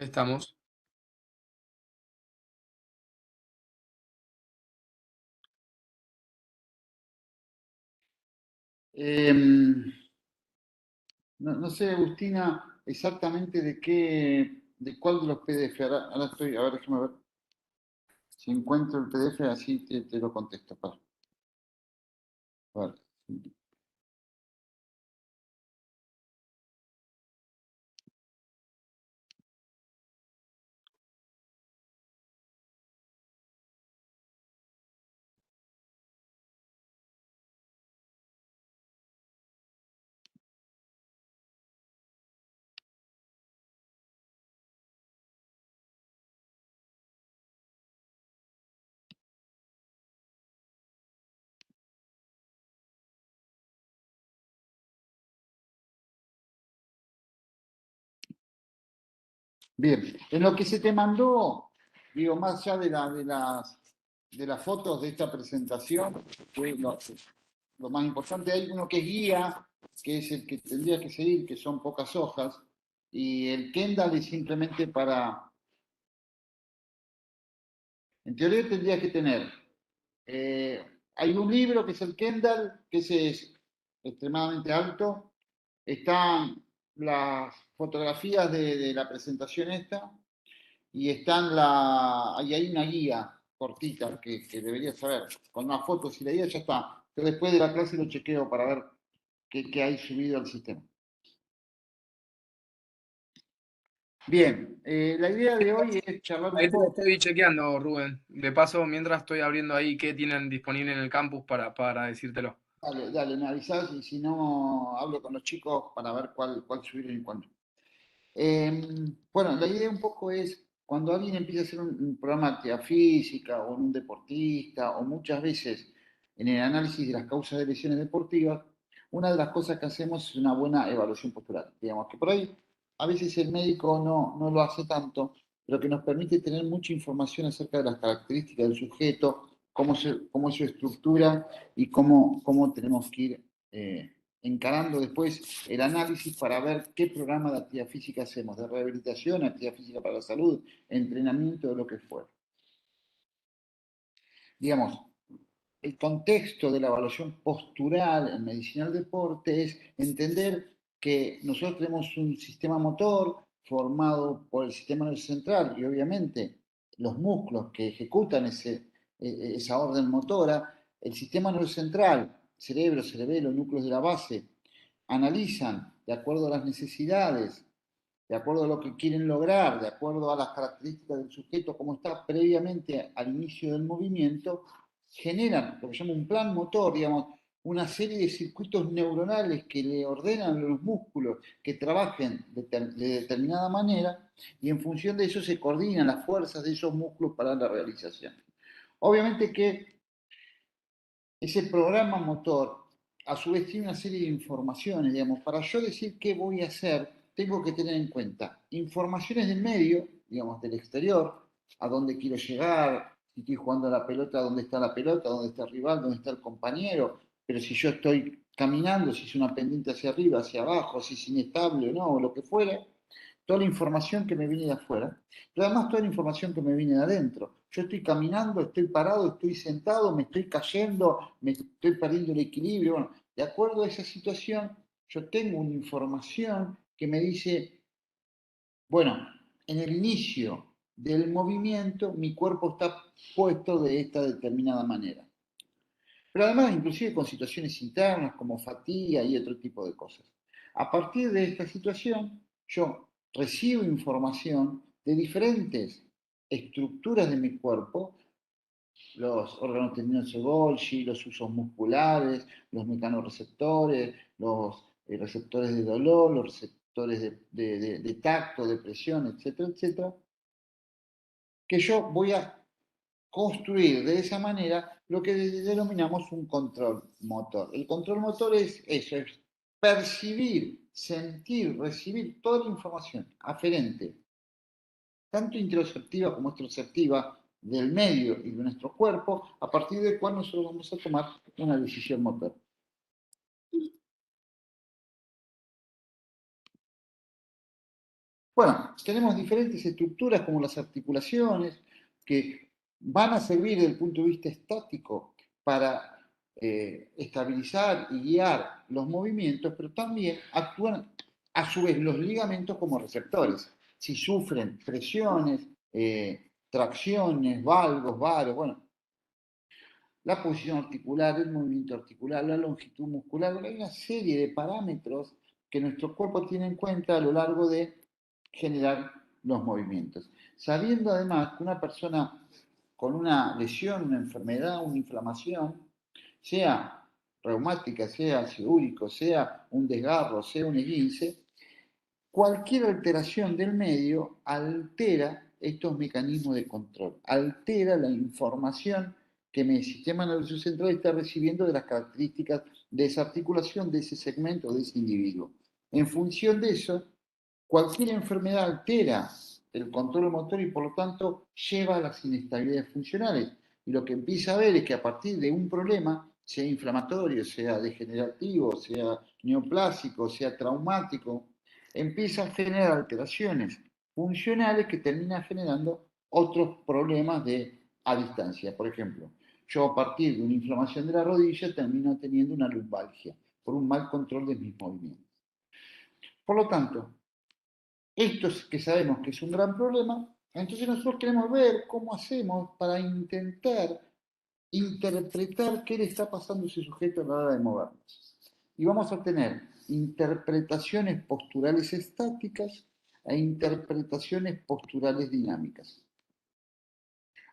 Ahí estamos. Em, no sé, Agustina, exactamente de cuál de los PDF. Ahora estoy, a ver, déjame ver si encuentro el PDF, así te lo contesto. A ver. Bien, en lo que se te mandó, digo, más allá de las fotos de esta presentación, que lo más importante, hay uno que es guía, que es el que tendrías que seguir, que son pocas hojas, y el Kendall es simplemente en teoría tendrías que tener. Eh, Hay un libro que es el Kendall, que ese es extremadamente alto. Están las fotografías de la presentación esta y ahí hay una guía cortita que deberías saber. Con una foto, si la guía ya está. Yo después de la clase lo chequeo para ver qué hay subido al sistema. Bien, la idea de hoy es charlar un Ahí te lo poco. estoy chequeando, Rubén. De paso, mientras estoy abriendo ahí qué tienen disponible en el campus para decírtelo. Dale, dale, me avisás y si no, hablo con los chicos para ver cuál subir y cuál no. Bueno, la idea un poco es cuando alguien empieza a hacer un programa de actividad física o en un deportista o muchas veces en el análisis de las causas de lesiones deportivas, una de las cosas que hacemos es una buena evaluación postural. Digamos que por ahí a veces el médico no lo hace tanto, pero que nos permite tener mucha información acerca de las características del sujeto, cómo es su estructura y cómo tenemos que ir encarando después el análisis para ver qué programa de actividad física hacemos, de rehabilitación, actividad física para la salud, entrenamiento, o lo que fuera. Digamos, el contexto de la evaluación postural en medicina del deporte es entender que nosotros tenemos un sistema motor formado por el sistema nervioso central y obviamente los músculos que ejecutan esa orden motora, el sistema nervioso central, cerebro, cerebelo, núcleos de la base, analizan de acuerdo a las necesidades, de acuerdo a lo que quieren lograr, de acuerdo a las características del sujeto, como está previamente al inicio del movimiento, generan lo que se llama un plan motor, digamos, una serie de circuitos neuronales que le ordenan a los músculos que trabajen de determinada manera y en función de eso se coordinan las fuerzas de esos músculos para la realización. Obviamente que ese programa motor a su vez tiene una serie de informaciones, digamos, para yo decir qué voy a hacer, tengo que tener en cuenta informaciones del medio, digamos, del exterior, a dónde quiero llegar, si estoy jugando a la pelota, dónde está la pelota, dónde está el rival, dónde está el compañero, pero si yo estoy caminando, si es una pendiente hacia arriba, hacia abajo, si es inestable o no, o lo que fuera, toda la información que me viene de afuera, pero además toda la información que me viene de adentro. Yo estoy caminando, estoy parado, estoy sentado, me estoy cayendo, me estoy perdiendo el equilibrio. Bueno, de acuerdo a esa situación, yo tengo una información que me dice, bueno, en el inicio del movimiento mi cuerpo está puesto de esta determinada manera. Pero además, inclusive con situaciones internas como fatiga y otro tipo de cosas. A partir de esta situación, yo recibo información de diferentes estructuras de mi cuerpo, los órganos tendinosos de Golgi, los usos musculares, los mecanorreceptores, los receptores de dolor, los receptores de tacto, de presión, etcétera, etcétera, que yo voy a construir de esa manera lo que denominamos un control motor. El control motor es eso, es percibir, sentir, recibir toda la información aferente, tanto interoceptiva como extroceptiva, del medio y de nuestro cuerpo, a partir del cual nosotros vamos a tomar una decisión motor. Bueno, tenemos diferentes estructuras como las articulaciones que van a servir desde el punto de vista estático para estabilizar y guiar los movimientos, pero también actúan a su vez los ligamentos como receptores. Si sufren presiones, tracciones, valgos, varos, bueno, la posición articular, el movimiento articular, la longitud muscular, hay una serie de parámetros que nuestro cuerpo tiene en cuenta a lo largo de generar los movimientos. Sabiendo además que una persona con una lesión, una enfermedad, una inflamación, sea reumática, sea ciúrico, sea un desgarro, sea un esguince, cualquier alteración del medio altera estos mecanismos de control, altera la información que mi sistema nervioso central está recibiendo de las características de esa articulación, de ese segmento, de ese individuo. En función de eso, cualquier enfermedad altera el control motor y por lo tanto lleva a las inestabilidades funcionales. Y lo que empieza a ver es que a partir de un problema, sea inflamatorio, sea degenerativo, sea neoplásico, sea traumático, empieza a generar alteraciones funcionales que terminan generando otros problemas a distancia. Por ejemplo, yo a partir de una inflamación de la rodilla termino teniendo una lumbalgia por un mal control de mis movimientos. Por lo tanto, esto es que sabemos que es un gran problema, entonces nosotros queremos ver cómo hacemos para intentar interpretar qué le está pasando a ese sujeto a la hora de movernos. Y vamos a tener interpretaciones posturales estáticas e interpretaciones posturales dinámicas.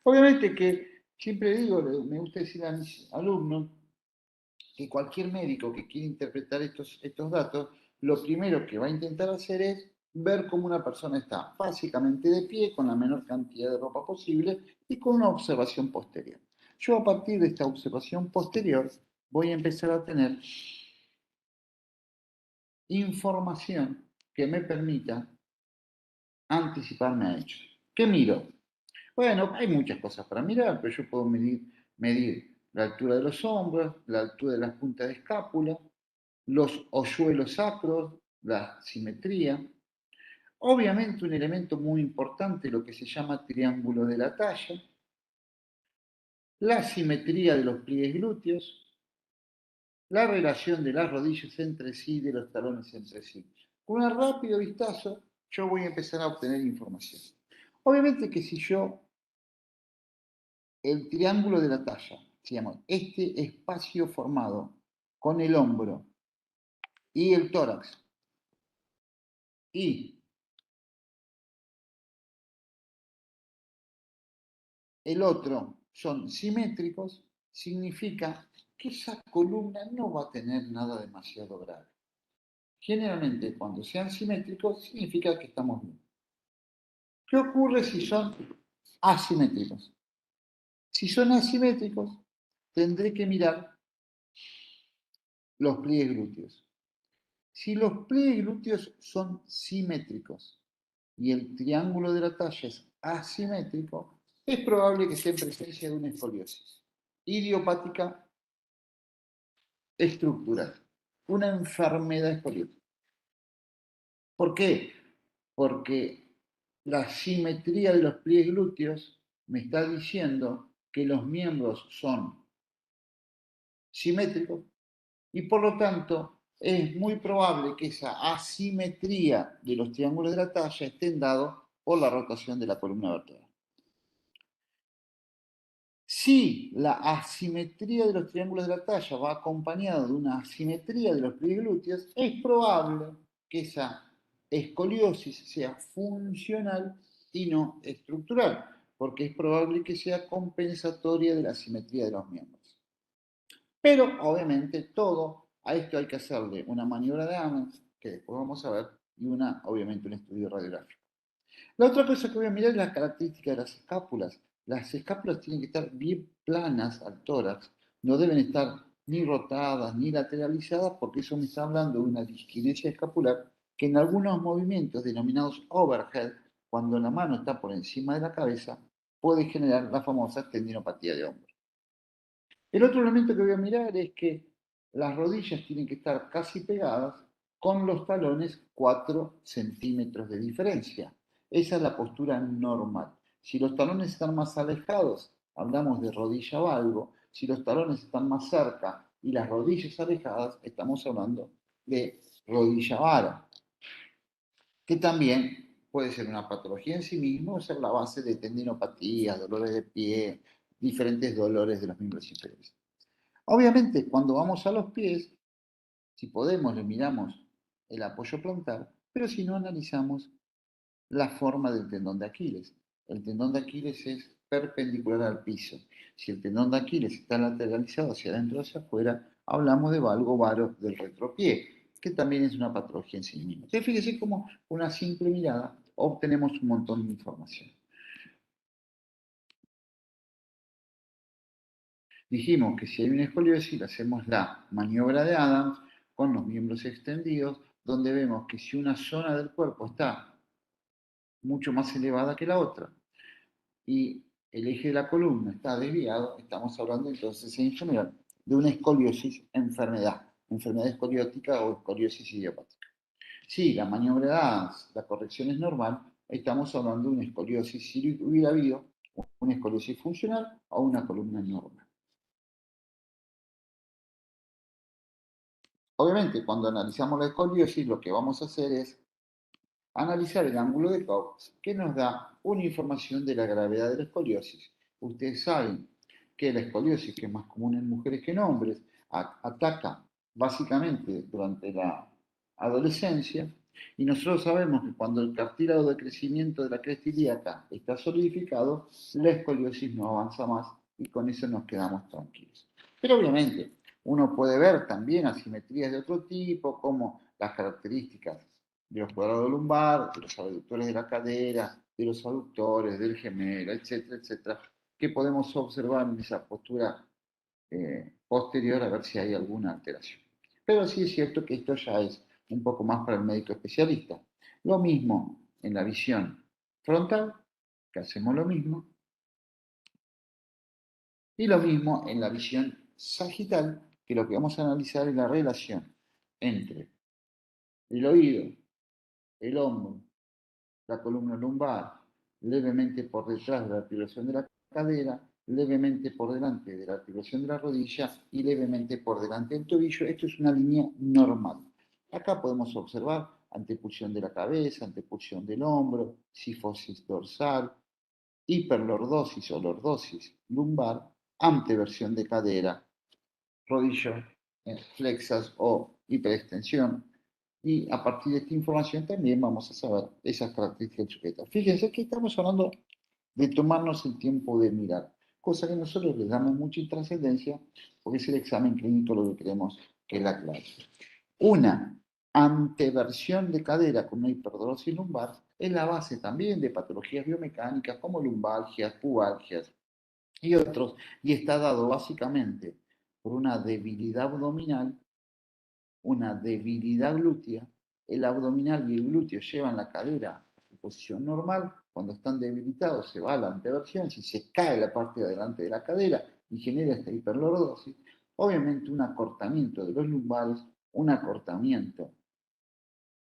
Obviamente que siempre digo, me gusta decir a mis alumnos que cualquier médico que quiera interpretar estos datos, lo primero que va a intentar hacer es ver cómo una persona está básicamente de pie, con la menor cantidad de ropa posible y con una observación posterior. Yo a partir de esta observación posterior voy a empezar a tener información que me permita anticiparme a hechos. ¿Qué miro? Bueno, hay muchas cosas para mirar, pero yo puedo medir la altura de los hombros, la altura de las puntas de escápula, los hoyuelos sacros, la simetría. Obviamente un elemento muy importante, lo que se llama triángulo de la talla, la simetría de los pliegues glúteos, la relación de las rodillas entre sí y de los talones entre sí. Con un rápido vistazo yo voy a empezar a obtener información. Obviamente que si yo el triángulo de la talla, digamos, este espacio formado con el hombro y el tórax y el otro son simétricos, significa que esa columna no va a tener nada demasiado grave. Generalmente cuando sean simétricos significa que estamos bien. ¿Qué ocurre si son asimétricos? Si son asimétricos, tendré que mirar los pliegues glúteos. Si los pliegues glúteos son simétricos y el triángulo de la talla es asimétrico, es probable que esté en presencia de una escoliosis idiopática estructural, una enfermedad escoliosa. ¿Por qué? Porque la simetría de los pliegues glúteos me está diciendo que los miembros son simétricos y por lo tanto es muy probable que esa asimetría de los triángulos de la talla estén dados por la rotación de la columna vertebral. Si la asimetría de los triángulos de la talla va acompañada de una asimetría de los pliegues glúteos, es probable que esa escoliosis sea funcional y no estructural, porque es probable que sea compensatoria de la asimetría de los miembros. Pero obviamente todo a esto hay que hacerle una maniobra de Ames, que después vamos a ver, y obviamente un estudio radiográfico. La otra cosa que voy a mirar es las características de las escápulas. Las escápulas tienen que estar bien planas al tórax, no deben estar ni rotadas ni lateralizadas, porque eso me está hablando de una disquinesia escapular que en algunos movimientos denominados overhead, cuando la mano está por encima de la cabeza, puede generar la famosa tendinopatía de hombro. El otro elemento que voy a mirar es que las rodillas tienen que estar casi pegadas con los talones 4 centímetros de diferencia. Esa es la postura normal. Si los talones están más alejados, hablamos de rodilla valgo. Si los talones están más cerca y las rodillas alejadas, estamos hablando de rodilla vara, que también puede ser una patología en sí mismo o ser la base de tendinopatías, dolores de pie, diferentes dolores de los miembros inferiores. Obviamente, cuando vamos a los pies, si podemos, le miramos el apoyo plantar, pero si no, analizamos la forma del tendón de Aquiles. El tendón de Aquiles es perpendicular al piso. Si el tendón de Aquiles está lateralizado hacia adentro o hacia afuera, hablamos de valgo varo del retropié, que también es una patología en sí misma. Entonces, fíjese cómo una simple mirada obtenemos un montón de información. Dijimos que si hay una escoliosis, hacemos la maniobra de Adams con los miembros extendidos, donde vemos que si una zona del cuerpo está mucho más elevada que la otra y el eje de la columna está desviado, estamos hablando entonces en general de una escoliosis enfermedad escoliótica o escoliosis idiopática. Si la maniobra de Adams, la corrección es normal, estamos hablando de una escoliosis, si hubiera habido una escoliosis funcional o una columna normal. Obviamente, cuando analizamos la escoliosis, lo que vamos a hacer es analizar el ángulo de Cox, que nos da una información de la gravedad de la escoliosis. Ustedes saben que la escoliosis, que es más común en mujeres que en hombres, ataca básicamente durante la adolescencia, y nosotros sabemos que cuando el cartílago de crecimiento de la cresta ilíaca está solidificado, la escoliosis no avanza más y con eso nos quedamos tranquilos. Pero obviamente, uno puede ver también asimetrías de otro tipo, como las características de los cuadrados lumbar, de los abductores de la cadera, de los aductores, del gemelo, etcétera, etcétera, que podemos observar en esa postura posterior a ver si hay alguna alteración. Pero sí es cierto que esto ya es un poco más para el médico especialista. Lo mismo en la visión frontal, que hacemos lo mismo, y lo mismo en la visión sagital, que lo que vamos a analizar es la relación entre el oído, el hombro, la columna lumbar, levemente por detrás de la articulación de la cadera, levemente por delante de la articulación de la rodilla y levemente por delante del tobillo. Esto es una línea normal. Acá podemos observar antepulsión de la cabeza, antepulsión del hombro, sifosis dorsal, hiperlordosis o lordosis lumbar, anteversión de cadera, rodillo flexas o hiperextensión. Y a partir de esta información también vamos a saber esas características del sujeto. Fíjense que estamos hablando de tomarnos el tiempo de mirar, cosa que nosotros le damos mucha trascendencia porque es el examen clínico lo que creemos que es la clave. Una anteversión de cadera con una hiperdrosis lumbar es la base también de patologías biomecánicas como lumbalgias, pubalgias y otros, y está dado básicamente por una debilidad abdominal, una debilidad glútea. El abdominal y el glúteo llevan la cadera en posición normal. Cuando están debilitados se va a la anteversión, si se cae la parte de adelante de la cadera y genera esta hiperlordosis, obviamente un acortamiento de los lumbares, un acortamiento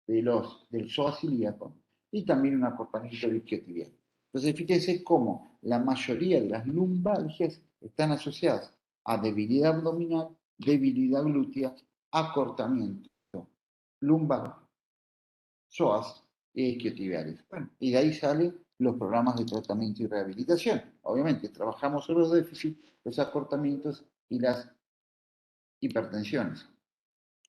del psoas ilíaco y también un acortamiento del isquiotibial. Entonces, fíjense cómo la mayoría de las lumbalgias están asociadas a debilidad abdominal, debilidad glútea, acortamiento lumbar, psoas e isquiotibiales. Bueno, y de ahí salen los programas de tratamiento y rehabilitación. Obviamente, trabajamos sobre los déficits, los acortamientos y las hipertensiones.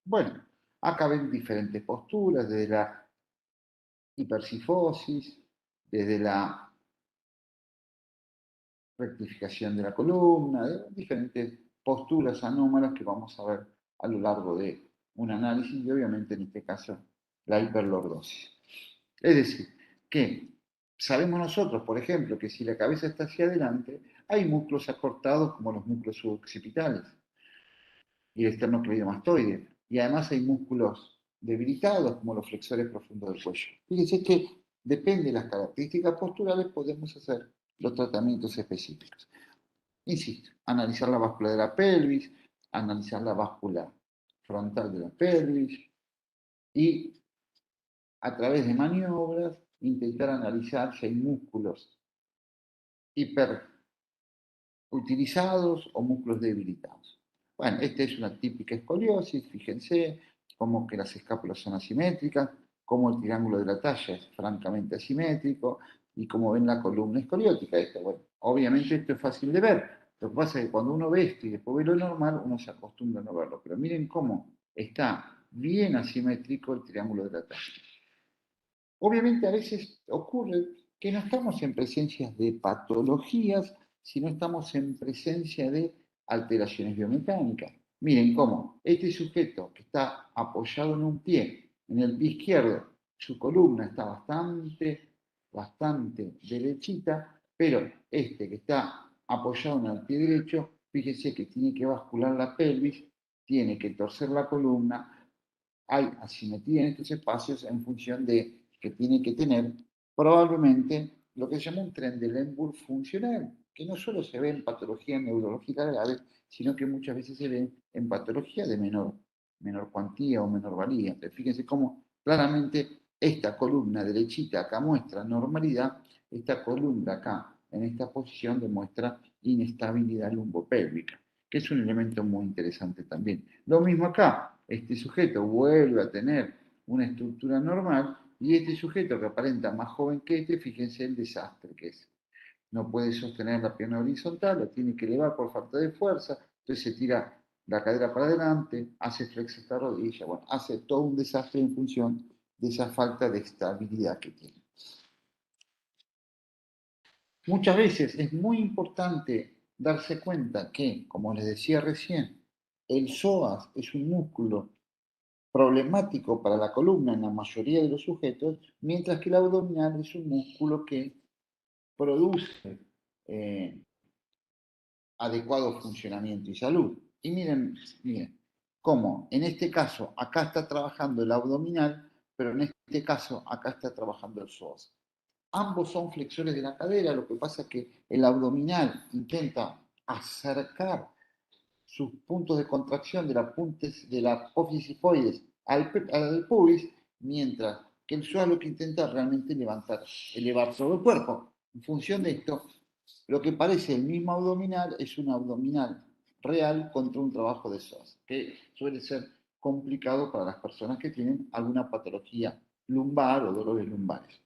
Bueno, acá ven diferentes posturas, desde la hipercifosis, desde la rectificación de la columna, de diferentes posturas anómalas que vamos a ver a lo largo de un análisis y obviamente en este caso la hiperlordosis. Es decir, que sabemos nosotros, por ejemplo, que si la cabeza está hacia adelante, hay músculos acortados como los músculos suboccipitales y el esternocleidomastoide. Y además hay músculos debilitados como los flexores profundos del cuello. Fíjense que depende de las características posturales podemos hacer los tratamientos específicos. Insisto, analizar la báscula de la pelvis, analizar la báscula frontal de la pelvis, y a través de maniobras intentar analizar si hay músculos hiperutilizados o músculos debilitados. Bueno, esta es una típica escoliosis, fíjense cómo que las escápulas son asimétricas, cómo el triángulo de la talla es francamente asimétrico y cómo ven la columna escoliótica. Bueno, obviamente esto es fácil de ver. Lo que pasa es que cuando uno ve esto y después ve lo normal, uno se acostumbra a no verlo. Pero miren cómo está bien asimétrico el triángulo de la talla. Obviamente a veces ocurre que no estamos en presencia de patologías, sino estamos en presencia de alteraciones biomecánicas. Miren cómo este sujeto que está apoyado en un pie, en el pie izquierdo, su columna está bastante derechita, pero este que está apoyado en el pie derecho, fíjese que tiene que bascular la pelvis, tiene que torcer la columna, hay asimetría en estos espacios en función de que tiene que tener probablemente lo que se llama un Trendelenburg funcional, que no solo se ve en patología neurológica grave, sino que muchas veces se ve en patología de menor cuantía o menor valía. Entonces, fíjense cómo claramente esta columna derechita acá muestra normalidad, esta columna acá en esta posición demuestra inestabilidad lumbopélvica, que es un elemento muy interesante también. Lo mismo acá, este sujeto vuelve a tener una estructura normal y este sujeto que aparenta más joven que este, fíjense el desastre que es. No puede sostener la pierna horizontal, la tiene que elevar por falta de fuerza, entonces se tira la cadera para adelante, hace flex esta rodilla, bueno, hace todo un desastre en función de esa falta de estabilidad que tiene. Muchas veces es muy importante darse cuenta que, como les decía recién, el psoas es un músculo problemático para la columna en la mayoría de los sujetos, mientras que el abdominal es un músculo que produce eh, adecuado funcionamiento y salud. Y miren, cómo en este caso acá está trabajando el abdominal, pero en este caso acá está trabajando el psoas. Ambos son flexores de la cadera, lo que pasa es que el abdominal intenta acercar sus puntos de contracción de la apófisis hipoides al pubis, mientras que el psoas lo que intenta realmente elevar todo el cuerpo. En función de esto, lo que parece el mismo abdominal es un abdominal real contra un trabajo de psoas, que suele ser complicado para las personas que tienen alguna patología lumbar o dolores lumbares.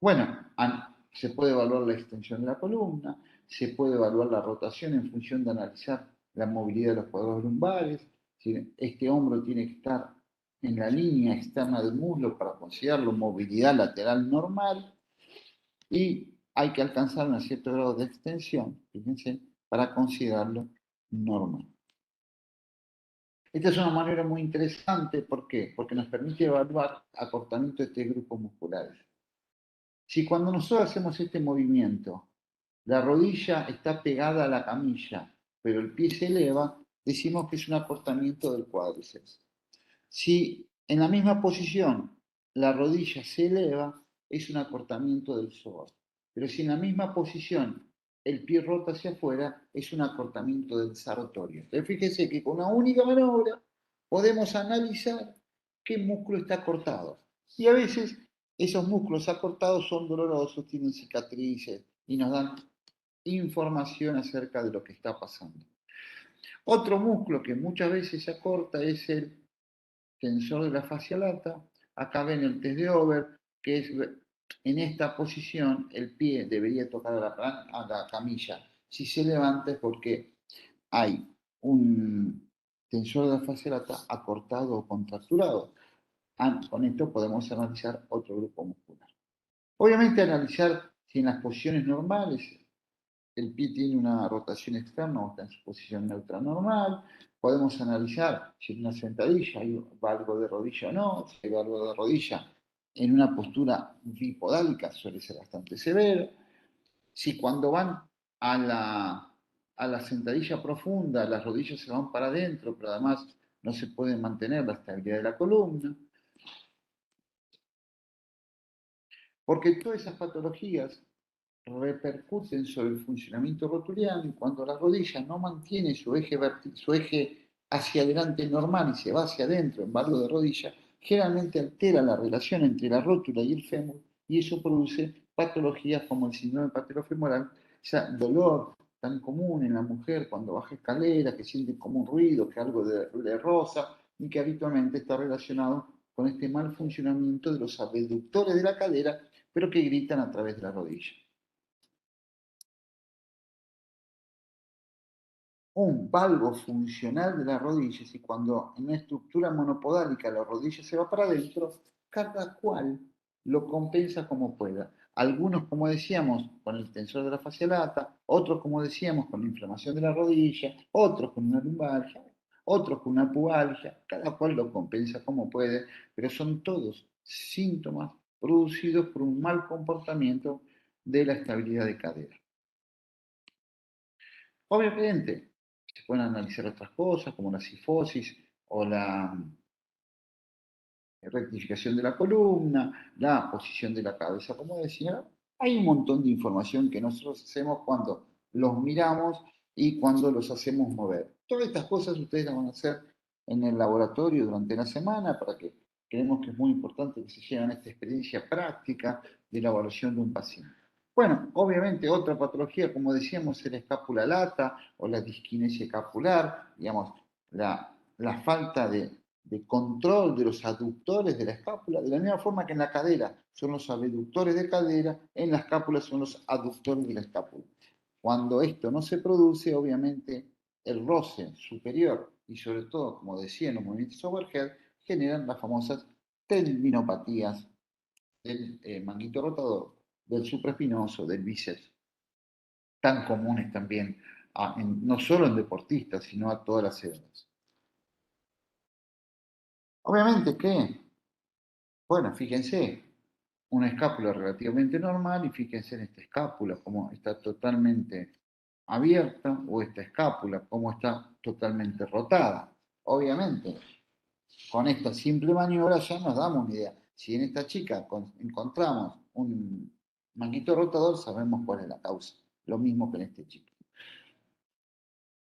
Bueno, se puede evaluar la extensión de la columna, se puede evaluar la rotación en función de analizar la movilidad de los cuadros lumbares. Este hombro tiene que estar en la línea externa del muslo para considerarlo movilidad lateral normal y hay que alcanzar un cierto grado de extensión, fíjense, para considerarlo normal. Esta es una manera muy interesante, ¿por qué? Porque nos permite evaluar acortamiento de estos grupos musculares. Si cuando nosotros hacemos este movimiento, la rodilla está pegada a la camilla, pero el pie se eleva, decimos que es un acortamiento del cuádriceps. Si en la misma posición la rodilla se eleva, es un acortamiento del psoas. Pero si en la misma posición el pie rota hacia afuera, es un acortamiento del sarotorio. Entonces fíjense que con una única maniobra podemos analizar qué músculo está cortado. Y a veces esos músculos acortados son dolorosos, tienen cicatrices y nos dan información acerca de lo que está pasando. Otro músculo que muchas veces se acorta es el tensor de la fascia lata. Acá ven el test de Over, que es en esta posición el pie debería tocar a la camilla. Si se levanta es porque hay un tensor de la fascia lata acortado o contracturado. Con esto podemos analizar otro grupo muscular. Obviamente analizar si en las posiciones normales el pie tiene una rotación externa o está en su posición neutra normal. Podemos analizar si en una sentadilla hay valgo de rodilla o no, si hay valgo de rodilla en una postura bipodálica suele ser bastante severo. Si cuando van a la sentadilla profunda las rodillas se van para adentro, pero además no se puede mantener la estabilidad de la columna. Porque todas esas patologías repercuten sobre el funcionamiento rotuliano y cuando la rodilla no mantiene su eje hacia adelante normal y se va hacia adentro en valgo de rodilla, generalmente altera la relación entre la rótula y el fémur y eso produce patologías como el síndrome patelofemoral, ese dolor tan común en la mujer cuando baja escaleras, que siente como un ruido, que algo le roza y que habitualmente está relacionado con este mal funcionamiento de los abductores de la cadera, pero que gritan a través de la rodilla. Un valgo funcional de las rodillas y cuando en una estructura monopodálica la rodilla se va para adentro, cada cual lo compensa como pueda. Algunos, como decíamos, con el tensor de la fascia lata, otros, como decíamos, con la inflamación de la rodilla, otros con una lumbalgia, otros con una pubalgia, cada cual lo compensa como puede, pero son todos síntomas producidos por un mal comportamiento de la estabilidad de cadera. Obviamente, se pueden analizar otras cosas como la cifosis o la rectificación de la columna, la posición de la cabeza, como decía. Hay un montón de información que nosotros hacemos cuando los miramos y cuando los hacemos mover. Todas estas cosas ustedes las van a hacer en el laboratorio durante la semana para que creemos que es muy importante que se lleven esta experiencia práctica de la evaluación de un paciente. Bueno, obviamente otra patología, como decíamos, es la escápula lata o la disquinesia escapular, digamos, la falta de control de los aductores de la escápula, de la misma forma que en la cadera son los abductores de cadera, en la escápula son los aductores de la escápula. Cuando esto no se produce, obviamente el roce superior y sobre todo, como decía en los movimientos overhead, generan las famosas tendinopatías del manguito rotador, del supraespinoso, del bíceps, tan comunes también, no solo en deportistas, sino a todas las edades. Obviamente que, bueno, fíjense, una escápula relativamente normal y fíjense en esta escápula, cómo está totalmente abierta o esta escápula, cómo está totalmente rotada. Obviamente, con esta simple maniobra ya nos damos una idea. Si en esta chica encontramos un manguito rotador, sabemos cuál es la causa. Lo mismo que en este chico.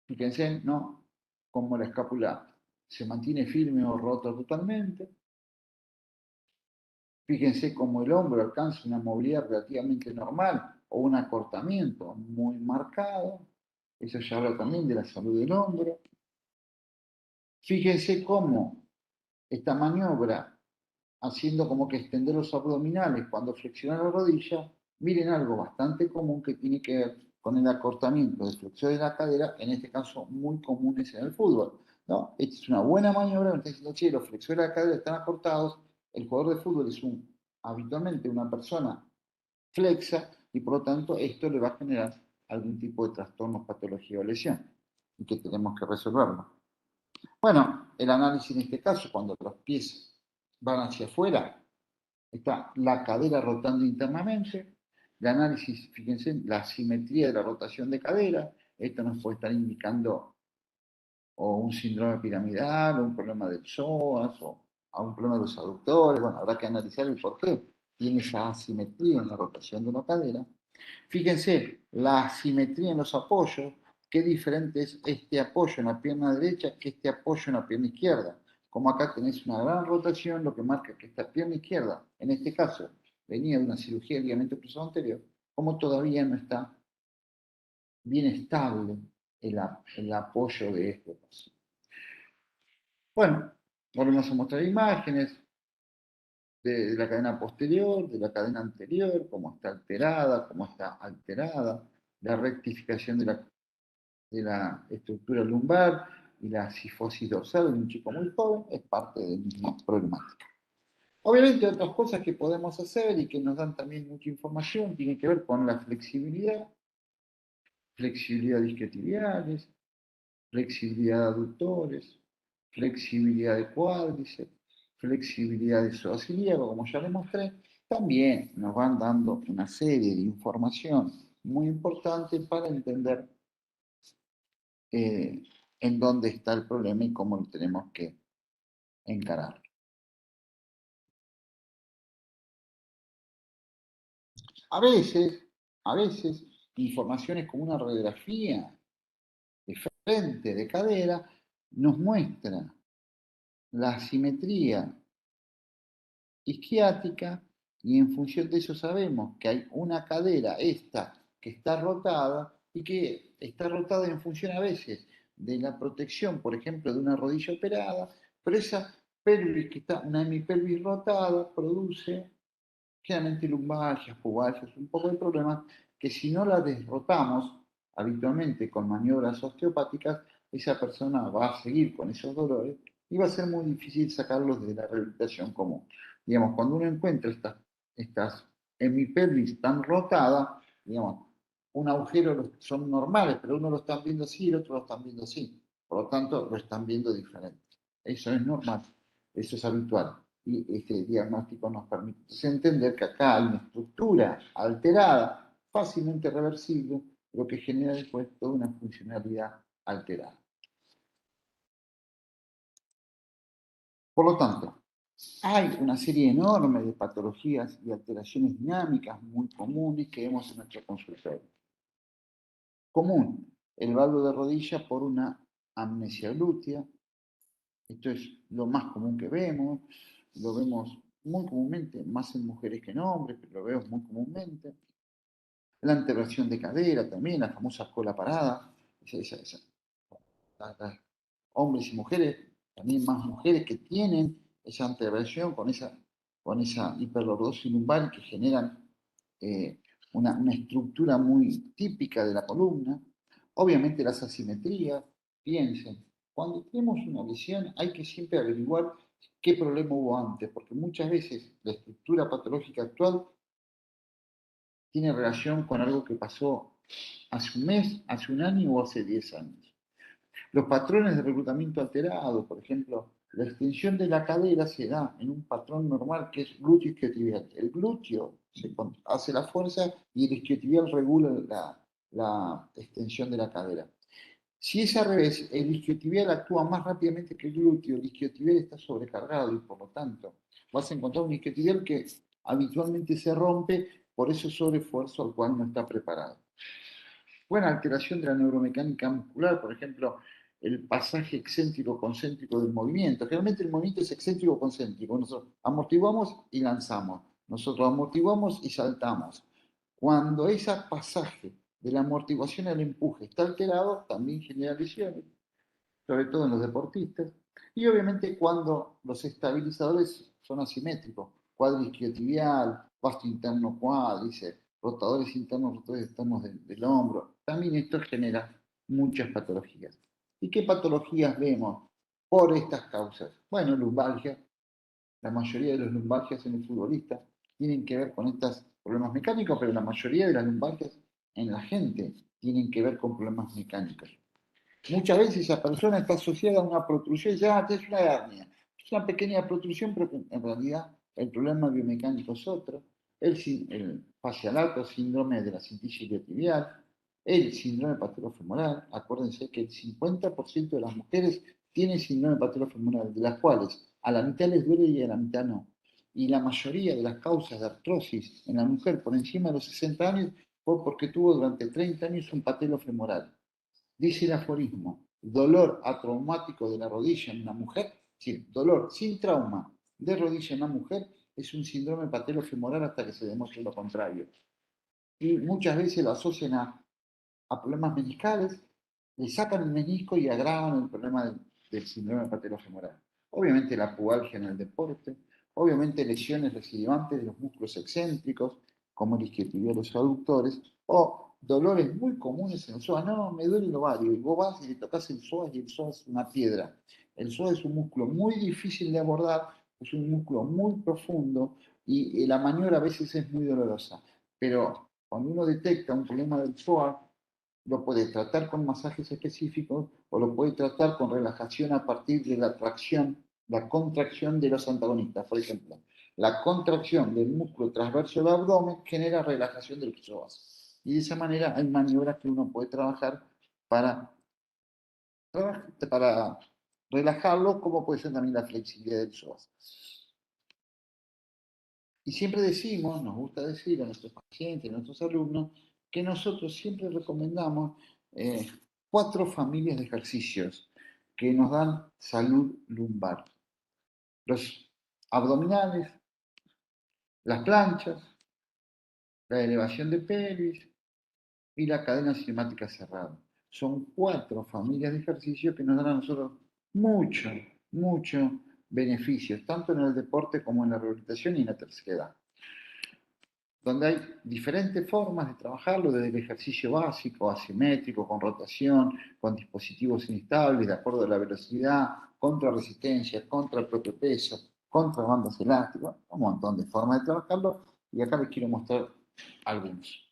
Fíjense, ¿no? Cómo la escápula se mantiene firme o rota totalmente. Fíjense cómo el hombro alcanza una movilidad relativamente normal o un acortamiento muy marcado. Eso ya habla también de la salud del hombro. Fíjense cómo esta maniobra, haciendo como que extender los abdominales cuando flexiona la rodilla, miren algo bastante común que tiene que ver con el acortamiento de flexión de la cadera, en este caso muy comunes en el fútbol. ¿No? Esta es una buena maniobra, me está diciendo, che, los flexores de la cadera están acortados, el jugador de fútbol es habitualmente una persona flexa y por lo tanto esto le va a generar algún tipo de trastorno, patología o lesión y que tenemos que resolverlo. Bueno, el análisis en este caso, cuando los pies van hacia afuera, está la cadera rotando internamente, el análisis, fíjense, la simetría de la rotación de cadera, esto nos puede estar indicando o un síndrome piramidal, o un problema del psoas, o a un problema de los aductores, bueno, habrá que analizar el por qué tiene esa asimetría en la rotación de la cadera. Fíjense, la asimetría en los apoyos, qué diferente es este apoyo en la pierna derecha que este apoyo en la pierna izquierda. Como acá tenés una gran rotación, lo que marca que esta pierna izquierda, en este caso, venía de una cirugía de ligamento cruzado anterior, como todavía no está bien estable el apoyo de este paso. Bueno, volvemos a mostrar imágenes de la cadena posterior, de la cadena anterior, cómo está alterada, la rectificación de la estructura lumbar y la cifosis dorsal en un chico muy joven es parte de la misma problemática. Obviamente otras cosas que podemos hacer y que nos dan también mucha información tienen que ver con la flexibilidad, flexibilidad de isquiotibiales, flexibilidad de aductores, flexibilidad de cuádriceps, flexibilidad de psoas-ilíaco, como ya les mostré, también nos van dando una serie de información muy importante para entender en dónde está el problema y cómo lo tenemos que encarar. A veces, informaciones como una radiografía de frente, de cadera, nos muestra la asimetría isquiática, y en función de eso sabemos que hay una cadera, esta, que está rotada y que está rotada en función a veces de la protección, por ejemplo, de una rodilla operada, pero esa pelvis que está, una hemipelvis rotada, produce generalmente lumbalgias, pubalgias, un poco de problemas que si no la derrotamos habitualmente con maniobras osteopáticas, esa persona va a seguir con esos dolores y va a ser muy difícil sacarlos de la rehabilitación común. Digamos, cuando uno encuentra estas hemipelvis tan rotadas, digamos, un agujero son normales, pero uno lo está viendo así y el otro lo están viendo así. Por lo tanto, lo están viendo diferente. Eso es normal, eso es habitual y este diagnóstico nos permite entender que acá hay una estructura alterada, fácilmente reversible, lo que genera después toda una funcionalidad alterada. Por lo tanto, hay una serie enorme de patologías y alteraciones dinámicas muy comunes que vemos en nuestro consultorio. Común, el valgo de rodilla por una amnesia glútea. Esto es lo más común que vemos, lo vemos muy comúnmente, más en mujeres que en hombres, pero lo vemos muy comúnmente. La anteversión de cadera también, la famosa cola parada, hombres y mujeres, también más mujeres que tienen esa anteversión con esa hiperlordosis lumbar que generan eh, una estructura muy típica de la columna. Obviamente las asimetrías, piensen, cuando tenemos una lesión hay que siempre averiguar qué problema hubo antes, porque muchas veces la estructura patológica actual tiene relación con algo que pasó hace un mes, hace un año o hace 10 años. Los patrones de reclutamiento alterado, por ejemplo, la extensión de la cadera se da en un patrón normal que es glúteo isquiotibial. El glúteo hace la fuerza y el isquiotibial regula la extensión de la cadera. Si es al revés, el isquiotibial actúa más rápidamente que el glúteo, el isquiotibial está sobrecargado y por lo tanto vas a encontrar un isquiotibial que habitualmente se rompe por ese sobreesfuerzo al cual no está preparado. Buena alteración de la neuromecánica muscular, por ejemplo, el pasaje excéntrico-concéntrico del movimiento. Generalmente el movimiento es excéntrico-concéntrico. Nosotros amortiguamos y lanzamos. Nosotros amortiguamos y saltamos. Cuando ese pasaje de la amortiguación al empuje está alterado, también genera lesiones, sobre todo en los deportistas. Y obviamente cuando los estabilizadores son asimétricos, cuadriisquiotibial, vasto interno cuádriceps, rotadores internos, rotadores externos del hombro, también esto genera muchas patologías. ¿Y qué patologías vemos por estas causas? Bueno, lumbalgia. La mayoría de los lumbalgias en el futbolista tienen que ver con estos problemas mecánicos, pero la mayoría de las lumbalgias en la gente tienen que ver con problemas mecánicos. Muchas veces esa persona está asociada a una protrusión y dice, es una hernia. Es una pequeña protrusión, pero en realidad el problema biomecánico es otro. El fascialato, síndrome de la cintilla iliotibial, el síndrome patelofemoral. Acuérdense que el 50% de las mujeres tienen síndrome patelofemoral, de las cuales a la mitad les duele y a la mitad no. Y la mayoría de las causas de artrosis en la mujer por encima de los 60 años fue porque tuvo durante 30 años un patelofemoral. Dice el aforismo, dolor atraumático de la rodilla en una mujer, sí, dolor sin trauma de rodilla en una mujer es un síndrome patelofemoral hasta que se demuestre lo contrario. Y muchas veces lo asocian a problemas meniscales, le sacan el menisco y agravan el problema del síndrome patelofemoral. Obviamente la pubalgia en el deporte, obviamente lesiones recidivantes de los músculos excéntricos, como el isquiotibial o los aductores, o dolores muy comunes en el psoas. No, me duele el ovario, y vos vas y le tocas el psoas y el psoas es una piedra. El psoas es un músculo muy difícil de abordar, es un músculo muy profundo y la maniobra a veces es muy dolorosa. Pero cuando uno detecta un problema del psoas, lo puede tratar con masajes específicos o lo puede tratar con relajación a partir de la tracción, la contracción de los antagonistas. Por ejemplo, la contracción del músculo transverso del abdomen genera relajación del psoas. Y de esa manera hay maniobras que uno puede trabajar para, para relajarlo, como puede ser también la flexibilidad del psoas. Y siempre decimos, nos gusta decir a nuestros pacientes, a nuestros alumnos, que nosotros siempre recomendamos 4 familias de ejercicios que nos dan salud lumbar. Los abdominales, las planchas, la elevación de pelvis y la cadena cinemática cerrada. Son 4 familias de ejercicios que nos dan a nosotros mucho, mucho beneficios, tanto en el deporte como en la rehabilitación y en la tercera edad. Donde hay diferentes formas de trabajarlo, desde el ejercicio básico, asimétrico, con rotación, con dispositivos inestables, de acuerdo a la velocidad, contra resistencia, contra el propio peso, contra bandas elásticas, un montón de formas de trabajarlo, y acá les quiero mostrar algunos.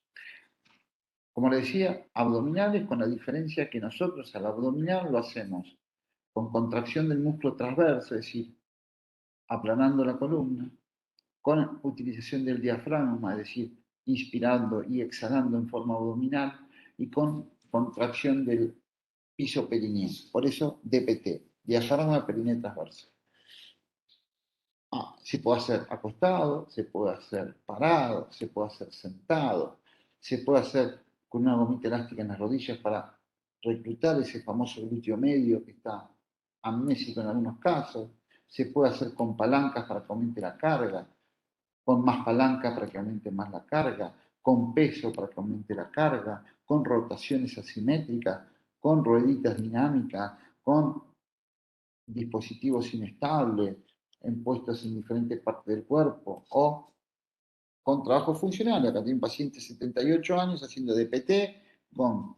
Como les decía, abdominales, con la diferencia que nosotros al abdominal lo hacemos con contracción del músculo transverso, es decir, aplanando la columna, con utilización del diafragma, es decir, inspirando y exhalando en forma abdominal, y con contracción del piso perineal. Por eso DPT, diafragma perineal transverso. Se puede hacer acostado, se puede hacer parado, se puede hacer sentado, se puede hacer con una gomita elástica en las rodillas para reclutar ese famoso glúteo medio que está amnésico en algunos casos, se puede hacer con palancas para que aumente la carga, con más palanca para que aumente más la carga, con peso para que aumente la carga, con rotaciones asimétricas, con rueditas dinámicas, con dispositivos inestables, puestos en diferentes partes del cuerpo, o con trabajo funcional. Acá tiene un paciente de 78 años haciendo DPT con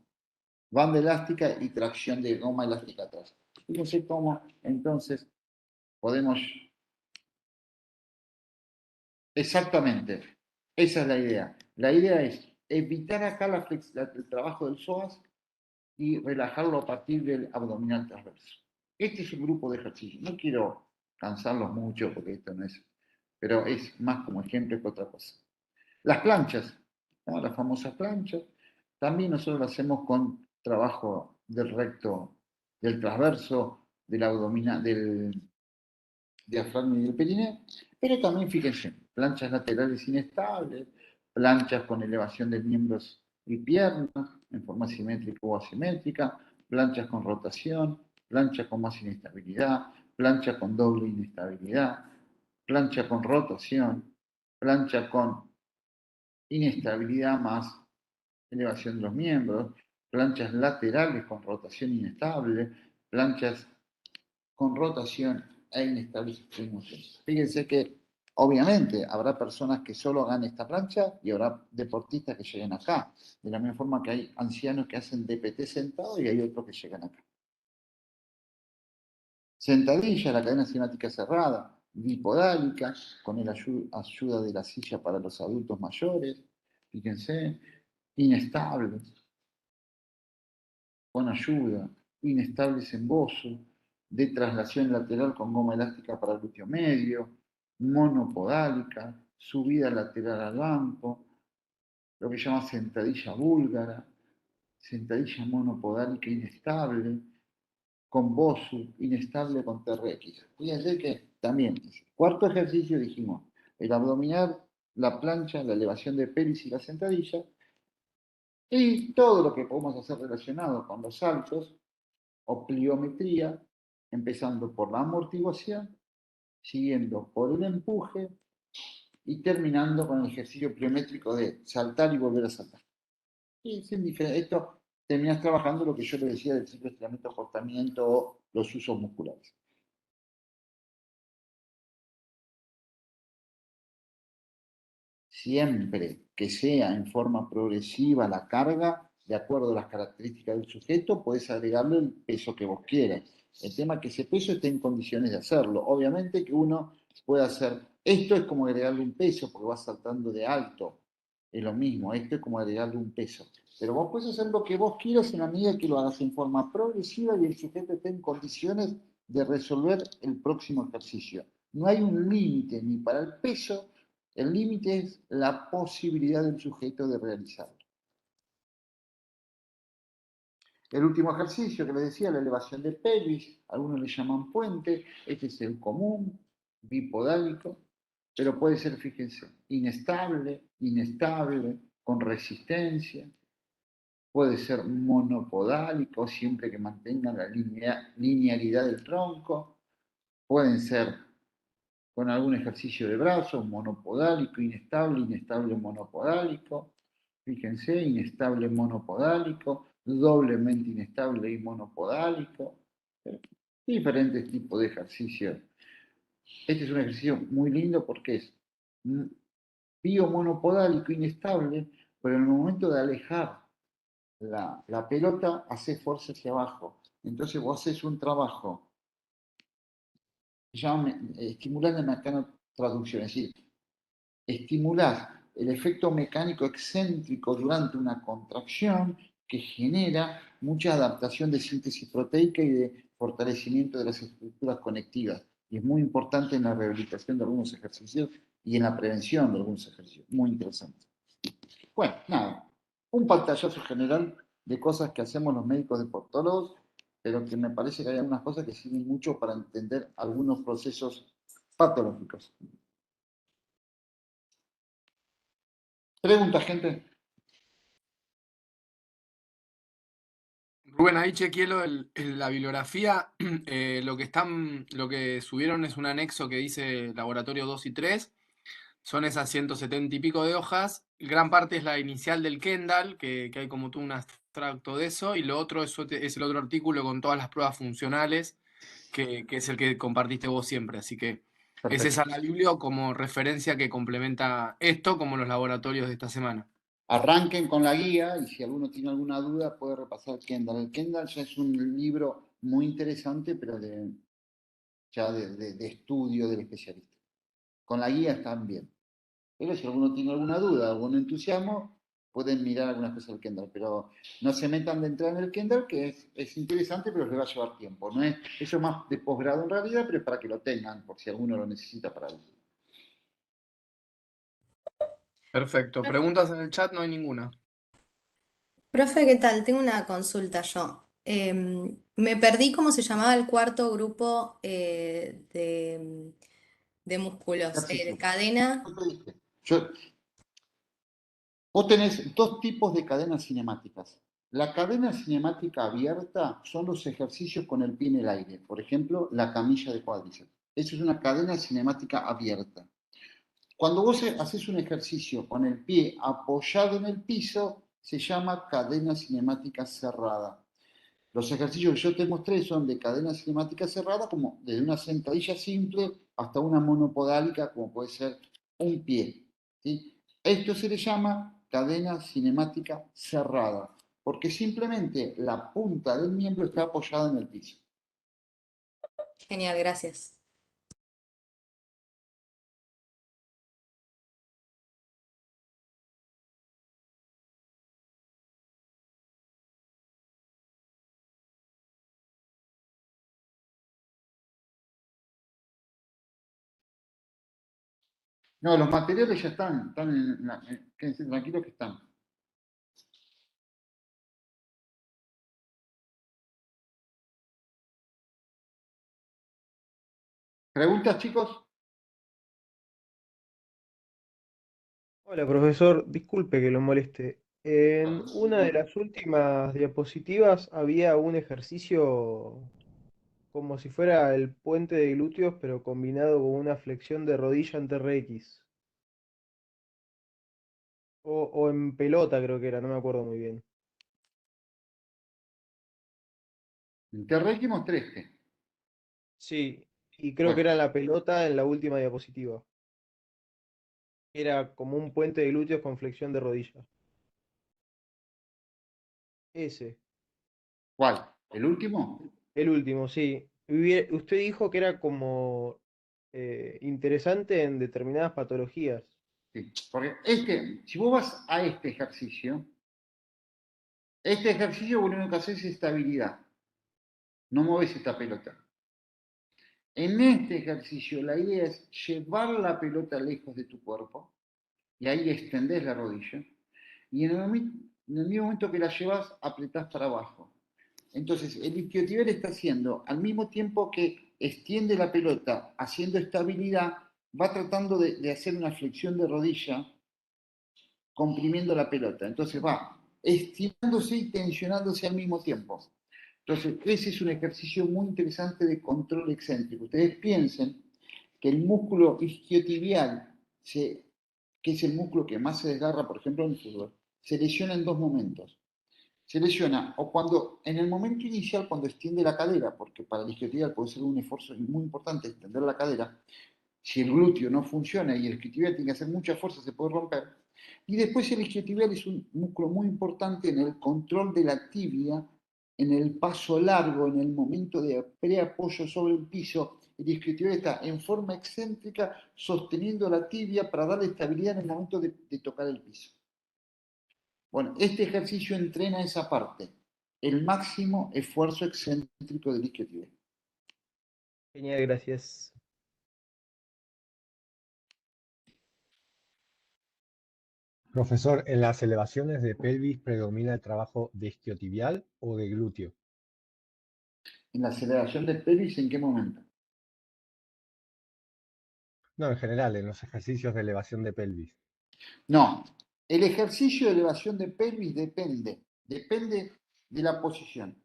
banda elástica y tracción de goma elástica atrás. Fíjense cómo entonces podemos. Exactamente, esa es la idea. La idea es evitar acá el trabajo del psoas y relajarlo a partir del abdominal transverso. Este es un grupo de ejercicios. No quiero cansarlos mucho porque esto no es, pero es más como ejemplo que otra cosa. Las planchas, ¿no? Las famosas planchas, también nosotros lo hacemos con trabajo del recto, del transverso, del abdominal, del diafragma y del perineo, pero también fíjense, planchas laterales inestables, planchas con elevación de miembros y piernas en forma simétrica o asimétrica, planchas con rotación, planchas con más inestabilidad, plancha con doble inestabilidad, plancha con rotación, plancha con inestabilidad más elevación de los miembros, planchas laterales con rotación inestable, planchas con rotación e inestables extremos. Fíjense que obviamente habrá personas que solo hagan esta plancha y habrá deportistas que lleguen acá. De la misma forma que hay ancianos que hacen DPT sentado y hay otros que llegan acá. Sentadilla, la cadena cinemática cerrada, bipodálica, con la ayuda de la silla para los adultos mayores. Fíjense, inestables, con ayuda, inestables en bozo, de traslación lateral con goma elástica para glúteo medio, monopodálica, subida lateral al banco, lo que se llama sentadilla búlgara, sentadilla monopodálica inestable, con BOSU, inestable con TRX. Fíjense que también, cuarto ejercicio dijimos, el abdominal, la plancha, la elevación de pelvis y la sentadilla, y todo lo que podemos hacer relacionado con los saltos o pliometría, empezando por la amortiguación, siguiendo por el empuje y terminando con el ejercicio pliométrico de saltar y volver a saltar. Y sin esto terminas trabajando lo que yo le decía del ciclo de estiramiento-acortamiento o los usos musculares. Siempre que sea en forma progresiva la carga, de acuerdo a las características del sujeto, puedes agregarle el peso que vos quieras. El tema es que ese peso esté en condiciones de hacerlo. Obviamente que uno puede hacer, esto es como agregarle un peso, porque vas saltando de alto, es lo mismo, esto es como agregarle un peso. Pero vos puedes hacer lo que vos quieras en la medida que lo hagas en forma progresiva y el sujeto esté en condiciones de resolver el próximo ejercicio. No hay un límite ni para el peso, el límite es la posibilidad del sujeto de realizarlo. El último ejercicio que les decía, la elevación de pelvis, algunos le llaman puente, este es el común, bipodálico, pero puede ser, fíjense, inestable, inestable, con resistencia, puede ser monopodálico, siempre que mantenga la linealidad del tronco, pueden ser con algún ejercicio de brazos, monopodálico, inestable, inestable monopodálico. Fíjense, inestable monopodálico, doblemente inestable y monopodálico. Diferentes tipos de ejercicios. Este es un ejercicio muy lindo porque es biomonopodálico, inestable, pero en el momento de alejar la pelota, hace fuerza hacia abajo. Entonces vos haces un trabajo, se llama estimular de mecanotraducción, es decir, estimulás el efecto mecánico excéntrico durante una contracción que genera mucha adaptación de síntesis proteica y de fortalecimiento de las estructuras conectivas. Y es muy importante en la rehabilitación de algunos ejercicios y en la prevención de algunos ejercicios. Muy interesante. Bueno, nada, un pantallazo general de cosas que hacemos los médicos deportólogos, pero que me parece que hay algunas cosas que sirven mucho para entender algunos procesos patológicos. Pregunta, gente. Rubén, ahí chequeé la bibliografía. Lo que subieron es un anexo que dice laboratorio 2 y 3. Son esas 170 y pico de hojas. Gran parte es la inicial del Kendall, que hay como tú un abstracto de eso. Y lo otro es el otro artículo con todas las pruebas funcionales, que es el que compartiste vos siempre. Así que es Perfecto. esa la biblio como referencia que complementa esto, como los laboratorios de esta semana. Arranquen con la guía y si alguno tiene alguna duda puede repasar Kendall. El Kendall ya es un libro muy interesante, pero de estudio del especialista. Con la guía están bien. Pero si alguno tiene alguna duda, algún entusiasmo, pueden mirar algunas cosas del Kendall. Pero no se metan de entrar en el Kendall, que es interesante, pero les va a llevar tiempo. No es, eso es más de posgrado en realidad, pero es para que lo tengan, por si alguno lo necesita para algo. Perfecto. Preguntas en el chat, no hay ninguna. Profe, ¿qué tal? Tengo una consulta yo. Me perdí cómo se llamaba el cuarto grupo de músculos. Ejercicio. Cadena. Yo, vos tenés dos tipos de cadenas cinemáticas. La cadena cinemática abierta son los ejercicios con el pie en el aire. Por ejemplo, la camilla de cuádriceps. Eso es una cadena cinemática abierta. Cuando vos haces un ejercicio con el pie apoyado en el piso, se llama cadena cinemática cerrada. Los ejercicios que yo te mostré son de cadena cinemática cerrada, como desde una sentadilla simple hasta una monopodálica, como puede ser un pie. ¿Sí? Esto se le llama cadena cinemática cerrada, porque simplemente la punta del miembro está apoyada en el piso. Genial, gracias. No, los materiales ya están quédense tranquilos que están. ¿Preguntas, chicos? Hola, profesor. Disculpe que lo moleste. En una de las últimas diapositivas había un ejercicio como si fuera el puente de glúteos, pero combinado con una flexión de rodilla en TRX. O en pelota creo que era, no me acuerdo muy bien. Te re mostré este. Sí, y creo que Bueno, era la pelota en la última diapositiva. Era como un puente de glúteos con flexión de rodilla. Ese, ¿cuál? ¿El último? el último, sí. Usted dijo que era como interesante en determinadas patologías. Sí. Porque si vos vas a este ejercicio vos lo único que haces es estabilidad. No mueves esta pelota. En este ejercicio la idea es llevar la pelota lejos de tu cuerpo y ahí extendés la rodilla y en el mismo momento que la llevas apretás para abajo. Entonces el isquiotibial está haciendo, al mismo tiempo que extiende la pelota haciendo estabilidad, va tratando de hacer una flexión de rodilla comprimiendo la pelota. Entonces va estirándose y tensionándose al mismo tiempo. Entonces, ese es un ejercicio muy interesante de control excéntrico. Ustedes piensen que el músculo isquiotibial, que es el músculo que más se desgarra, por ejemplo, en el fútbol, se lesiona en dos momentos. Se lesiona o cuando, en el momento inicial, cuando extiende la cadera, porque para el isquiotibial puede ser un esfuerzo muy importante extender la cadera, si el glúteo no funciona y el isquiotibial tiene que hacer mucha fuerza, se puede romper. Y después el isquiotibial es un músculo muy importante en el control de la tibia, en el paso largo, en el momento de preapoyo sobre el piso. El isquiotibial está en forma excéntrica sosteniendo la tibia para darle estabilidad en el momento de tocar el piso. Bueno, este ejercicio entrena esa parte, el máximo esfuerzo excéntrico del isquiotibial. Genial, gracias. Profesor, ¿en las elevaciones de pelvis predomina el trabajo de isquiotibial o de glúteo? ¿En la aceleración del pelvis en qué momento? No, en general, en los ejercicios de elevación de pelvis. No, el ejercicio de elevación de pelvis depende de la posición.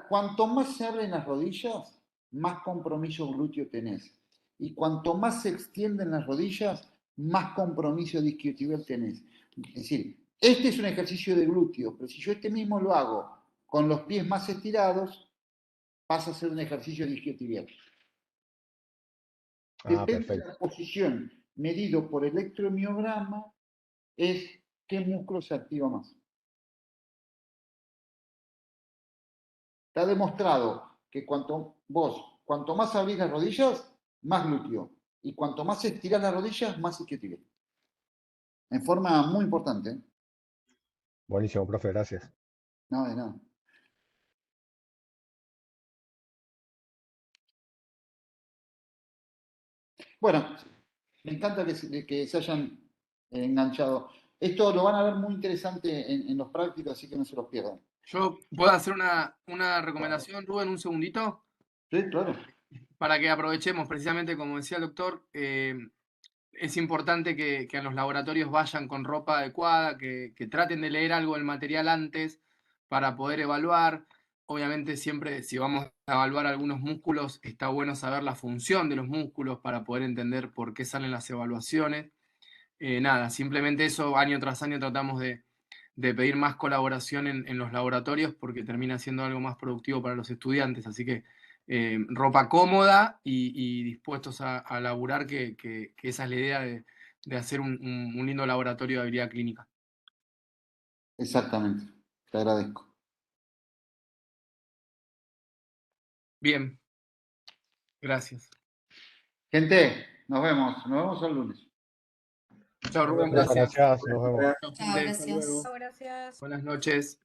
Cuanto más se abren las rodillas, más compromiso glúteo tenés. Y cuanto más se extienden las rodillas, más compromiso de isquiotibial tenés. Es decir, este es un ejercicio de glúteo, pero si yo este mismo lo hago con los pies más estirados, pasa a ser un ejercicio de isquiotibial. Ah, Depende de perfecto. la posición medido por electromiograma, es qué músculo se activa más. Está demostrado que cuanto más abrís las rodillas, más glúteo. Y cuanto más estirás las rodillas, más isquiotibial. En forma muy importante. ¿Eh? Buenísimo, profe, gracias. No, de nada. Bueno, me encanta que se hayan enganchado. Esto lo van a ver muy interesante en los prácticos, así que no se los pierdan. Yo puedo hacer una recomendación, Rubén, un segundito, Sí, claro. para que aprovechemos, precisamente como decía el doctor, es importante que a los laboratorios vayan con ropa adecuada, que traten de leer algo del material antes para poder evaluar. Obviamente siempre si vamos a evaluar algunos músculos, está bueno saber la función de los músculos para poder entender por qué salen las evaluaciones. Nada, simplemente eso año tras año tratamos de pedir más colaboración en los laboratorios porque termina siendo algo más productivo para los estudiantes. Así que ropa cómoda y dispuestos a laburar, que esa es la idea de hacer un lindo laboratorio de habilidad clínica. Exactamente. Te agradezco. Bien, gracias. Gente, nos vemos el lunes. Chao, Rubén, Muchas gracias. gracias, nos vemos. Chao, Chao, gente, hasta gracias. luego. Gracias. Buenas noches.